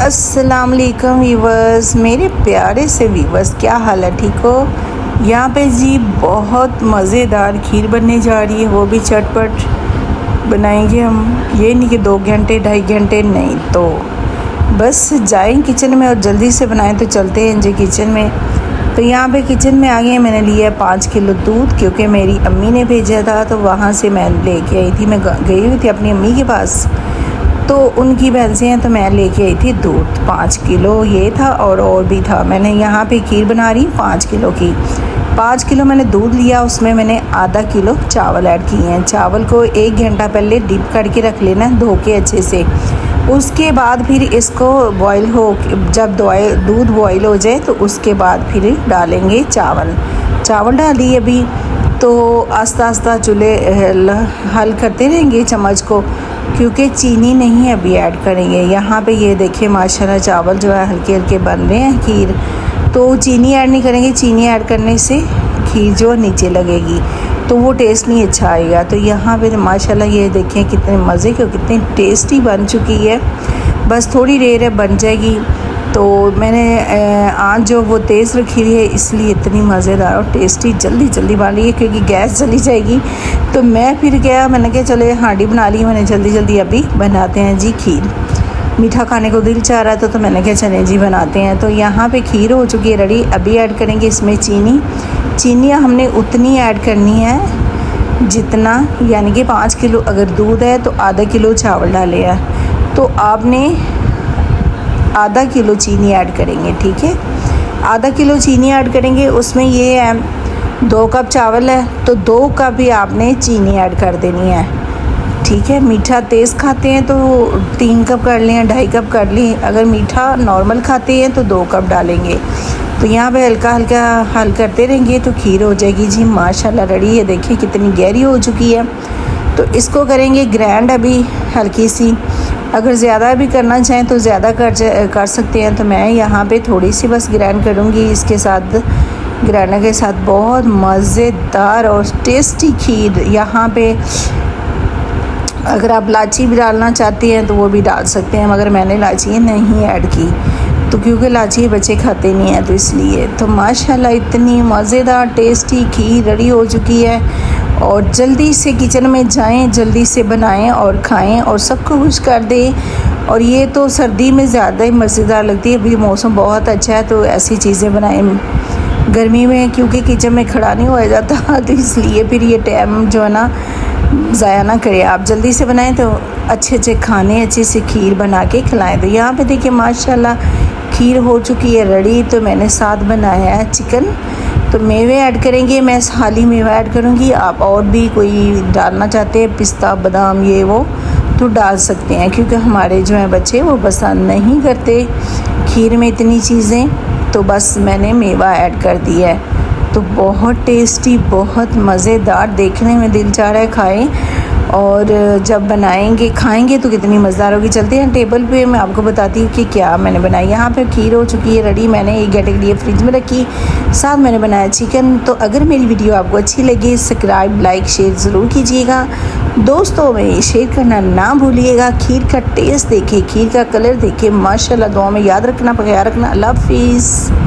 अस्सलाम वालेकुम वीवर्स, मेरे प्यारे से वीवर्स, क्या हाल है? ठीक हो? यहाँ पे जी बहुत मज़ेदार खीर बनने जा रही है, वो भी चटपट बनाएंगे हम। ये नहीं कि 2 घंटे 2.5 घंटे, नहीं तो बस जाएं किचन में और जल्दी से बनाएं। तो चलते हैं जी किचन में। तो यहाँ पे किचन में आ गए। मैंने लिया 5 किलो दूध, क्योंकि मेरी अम्मी ने भेजा था, तो वहाँ से मैं लेके आई थी। मैं गई हुई थी अपनी अम्मी के पास, तो उनकी भैंसें हैं, तो मैं लेके आई थी दूध 5 किलो ये था और भी था। मैंने यहाँ पे खीर बना रही 5 किलो की। 5 किलो मैंने दूध लिया, उसमें मैंने आधा किलो चावल ऐड किए हैं। चावल को 1 घंटा पहले डिप करके रख लेना, धो के अच्छे से। उसके बाद फिर इसको बॉईल हो, जब दूध बॉईल हो जाए तो उसके बाद फिर डालेंगे चावल डाली अभी। तो आस्ता आस्ता चूल्हे हल करते रहेंगे चम्मच को, क्योंकि चीनी नहीं अभी ऐड करेंगे। यहाँ पे ये देखिए माशाल्लाह चावल जो है हल्के हल्के बन रहे हैं खीर। तो चीनी ऐड नहीं करेंगे, चीनी ऐड करने से खीर जो नीचे लगेगी तो वो टेस्ट नहीं अच्छा आएगा। तो यहाँ पे माशाल्लाह ये देखें कितने मज़े की, कितनी टेस्टी बन चुकी है। बस थोड़ी देर है बन जाएगी। तो मैंने आँच जो वो तेज़ रखी हुई है, इसलिए इतनी मज़ेदार और टेस्टी जल्दी बन रही है, क्योंकि गैस चली जाएगी। तो मैंने कहा चलो हांडी बना ली मैंने, जल्दी अभी बनाते हैं जी खीर। मीठा खाने को दिल चाह रहा था, तो मैंने कहा चले जी बनाते हैं। तो यहाँ पे खीर हो चुकी है रेडी। अभी ऐड करेंगे इसमें चीनी हमने उतनी ऐड करनी है जितना, यानी कि 5 किलो अगर दूध है तो आधा किलो चावल डाले हैं, तो आपने आधा किलो चीनी ऐड करेंगे, ठीक है। आधा किलो चीनी ऐड करेंगे। उसमें ये है 2 कप चावल है, तो 2 कप ही आपने चीनी ऐड कर देनी है, ठीक है। मीठा तेज़ खाते हैं तो 3 कप कर लें, 2.5 कप कर लें। अगर मीठा नॉर्मल खाते हैं तो 2 कप डालेंगे। तो यहाँ पे हल्का हल करते रहेंगे तो खीर हो जाएगी जी माशाल्लाह रेडी। ये देखिए कितनी गहरी हो चुकी है। तो इसको करेंगे ग्राइंड अभी हल्की सी। अगर ज़्यादा भी करना चाहें तो ज़्यादा कर सकते हैं। तो मैं यहाँ पे थोड़ी सी बस ग्राइंड करूँगी। इसके साथ ग्राइंडर के साथ बहुत मज़ेदार और टेस्टी खीर। यहाँ पे अगर आप इलायची भी डालना चाहते हैं तो वो भी डाल सकते हैं, मगर मैंने इलायची नहीं ऐड की, तो क्योंकि इलायची बच्चे खाते नहीं हैं, तो इसलिए। तो माशाल्लाह इतनी मज़ेदार टेस्टी खीर रेडी हो चुकी है। और जल्दी से किचन में जाएं, जल्दी से बनाएं और खाएं और सबको खुश कर दें। और ये तो सर्दी में ज़्यादा ही मज़ेदार लगती है। अभी मौसम बहुत अच्छा है, तो ऐसी चीज़ें बनाएं। गर्मी में क्योंकि किचन में खड़ा नहीं हुआ जाता, तो इसलिए फिर ये टाइम जो है ना ज़ाया ना करें। आप जल्दी से बनाएं तो अच्छे खाने, अच्छे से खीर बना के खिलाएं। तो यहाँ पे देखिए माशाल्लाह खीर हो चुकी है रेडी। तो मैंने साथ बनाया है चिकन। तो मेवे ऐड करेंगे, मैं खाली मेवा ऐड करूँगी। आप और भी कोई डालना चाहते हैं, पिस्ता बादाम ये वो, तो डाल सकते हैं, क्योंकि हमारे जो हैं बच्चे वो पसंद नहीं करते खीर में इतनी चीज़ें। तो बस मैंने मेवा ऐड कर दिया है। तो बहुत टेस्टी, बहुत मज़ेदार, देखने में दिल चाह रहा है खाएं। और जब बनाएंगे खाएंगे तो कितनी मज़ेदार होगी। चलते हैं टेबल पे, मैं आपको बताती हूँ कि क्या मैंने बनाया। यहाँ पे खीर हो चुकी है रेडी। मैंने 1 घंटे के लिए फ्रिज में रखी, साथ मैंने बनाया चिकन। तो अगर मेरी वीडियो आपको अच्छी लगी, सब्सक्राइब लाइक शेयर ज़रूर कीजिएगा, दोस्तों में शेयर करना ना भूलिएगा। खीर का टेस्ट देखिए, खीर का कलर देखिए माशाल्लाह। दुआ में याद रखना, ख्याल रखना। अल्लाह हाफिज़।